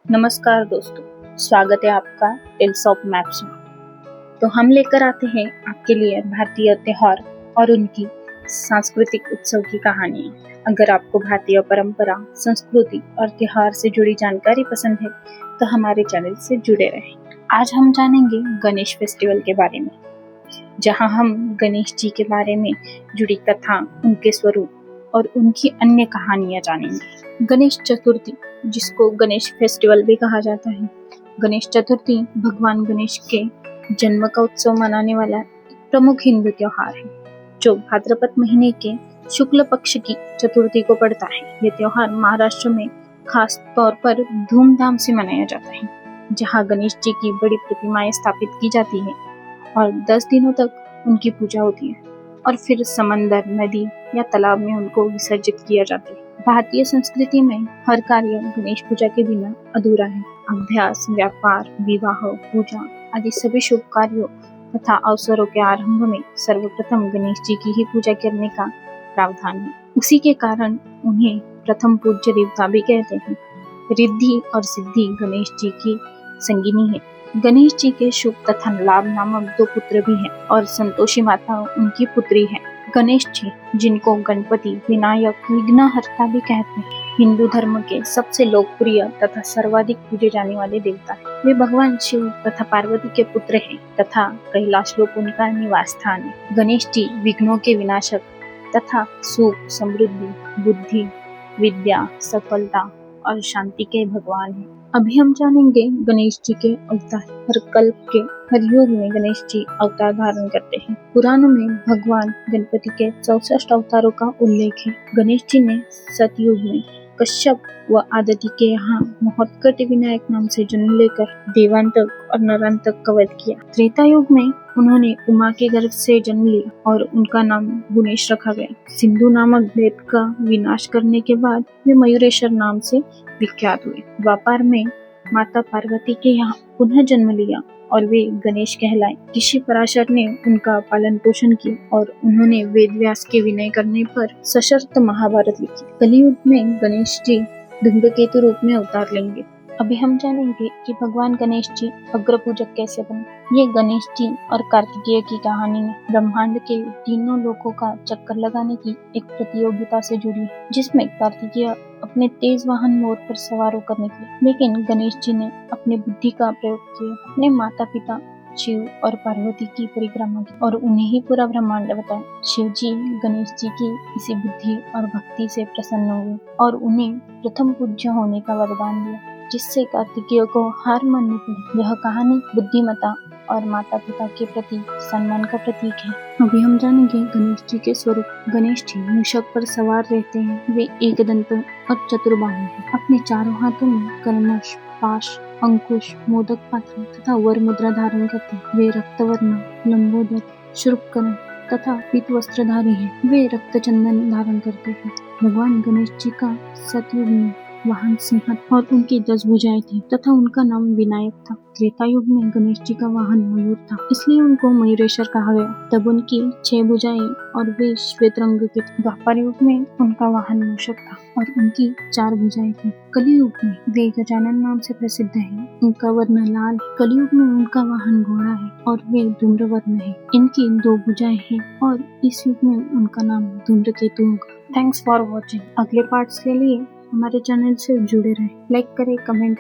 नमस्कार दोस्तों, स्वागत है आपका टेल्स ऑफ मैप्स में। तो हम लेकर आते हैं आपके लिए भारतीय त्योहार और उनकी सांस्कृतिक उत्सव की कहानियाँ। अगर आपको भारतीय परंपरा, संस्कृति और त्योहार से जुड़ी जानकारी पसंद है तो हमारे चैनल से जुड़े रहें। आज हम जानेंगे गणेश फेस्टिवल के बारे में, जहाँ हम गणेश जी के बारे में जुड़ी कथा, उनके स्वरूप और उनकी अन्य कहानियाँ जानेंगे। गणेश चतुर्थी, जिसको गणेश फेस्टिवल भी कहा जाता है। गणेश चतुर्थी भगवान गणेश के जन्म का उत्सव मनाने वाला एक प्रमुख हिंदू त्योहार है, जो भाद्रपद महीने के शुक्ल पक्ष की चतुर्थी को पड़ता है। यह त्योहार महाराष्ट्र में खास तौर पर धूमधाम से मनाया जाता है, जहां गणेश जी की बड़ी प्रतिमाएं स्थापित की जाती है और 10 दिनों तक उनकी पूजा होती है और फिर समंदर, नदी या तालाब में उनको विसर्जित किया जाता है। भारतीय संस्कृति में हर कार्य गणेश पूजा के बिना अधूरा है। अभ्यास, व्यापार, विवाह, पूजा आदि सभी शुभ कार्यों तथा अवसरों के आरंभ में सर्वप्रथम गणेश जी की ही पूजा करने का प्रावधान है। उसी के कारण उन्हें प्रथम पूज्य देवता भी कहते हैं। रिद्धि और सिद्धि गणेश जी की संगिनी है। गणेश जी के शुभ तथा लाभ नामक 2 पुत्र भी हैं और संतोषी माता उनकी पुत्री है। गणेश जी, जिनको गणपति, विनायक, विघ्नहर्ता भी कहते हैं, हिंदू धर्म के सबसे लोकप्रिय तथा सर्वाधिक पूजे जाने वाले देवता हैं। वे भगवान शिव तथा पार्वती के पुत्र हैं तथा कैलाश लोक उनका निवास स्थान है। गणेश जी विघ्नों के विनाशक तथा सुख, समृद्धि, बुद्धि, विद्या, सफलता और शांति के भगवान हैं। अभी हम जानेंगे गणेश जी के अवतार। हर कल्प के हर युग में गणेश जी अवतार धारण करते हैं। पुराणों में भगवान गणपति के 64 अवतारों का उल्लेख है। गणेश जी ने सतयुग में कश्यप व आदित्य के यहाँ महोत्कट विनायक नाम से जन्म लेकर देवांतक और नरांतक का वध किया। त्रेता युग में उन्होंने उमा के गर्भ से जन्म लिया और उनका नाम गुणेश रखा गया। सिंधु नामक दैत्य का विनाश करने के बाद वे मयूरेश्वर नाम से विख्यात हुए। द्वापर में माता पार्वती के यहाँ पुनः जन्म लिया और वे गणेश कहलाए। ऋषि पराशर ने उनका पालन पोषण किया और उन्होंने वेद व्यास के विनय करने पर सशर्त महाभारत लिखी। कलियुग में गणेश जी धूम्रकेतु रूप में अवतार लेंगे। अभी हम जानेंगे कि भगवान गणेश जी अग्र पूजक कैसे बने। ये गणेश जी और कार्तिकेय की कहानी है। ब्रह्मांड के तीनों लोकों का चक्कर लगाने की एक प्रतियोगिता से जुड़ी है, जिसमें कार्तिकेय अपने तेज वाहन मोर पर सवार होकर निकले, लेकिन गणेश जी ने अपनी बुद्धि का प्रयोग किया, अपने माता पिता शिव और पार्वती की परिक्रमा की और उन्हें ही पूरा ब्रह्मांड बताया। शिव जी गणेश जी की इसी बुद्धि और भक्ति से प्रसन्न हुए और उन्हें प्रथम पूज्य होने का वरदान दिया, जिससे कार्तिकेय को हार माननी पड़ी। यह कहानी बुद्धिमता और माता पिता के प्रति सम्मान का प्रतीक है। अभी हम जानेंगे गणेश जी के स्वरूप। गणेश जी मूषक पर सवार रहते हैं। वे एकदंत और चतुर्बाहु हैं। अपने चारों हाथों में कलमश, पाश, अंकुश, मोदक पात्र तथा वर मुद्रा धारण करते हैं। वे रक्तवर्ण, लंबोदर, शुभकर्ण तथा पीत वस्त्रधारी हैं। वे रक्त चंदन धारण करते हैं। भगवान गणेश जी का सतयुग में वाहन सिंह और उनकी 10 भुजाएं थी तथा उनका नाम विनायक था। त्रेता युग में गणेश जी का वाहन मयूर था, इसलिए उनको मयूरेश्वर कहा गया। तब उनकी 6 भुजाएं और वे श्वेत रंग के थे। द्वापर युग में उनका वाहन मूषक था और उनकी 4 भुजाएं थी। कलियुग में वे गजानन नाम से प्रसिद्ध है। उनका वर्ण लाल है। कलियुग में उनका वाहन घोड़ा है और वे धूम्रवर्ण है। इनकी 2 भुजाएं हैं और इस युग में उनका नाम धूम्रकेतु होगा। Thanks for watching. अगले पार्ट्स के लिए हमारे चैनल से जुड़े रहें। लाइक करें, कमेंट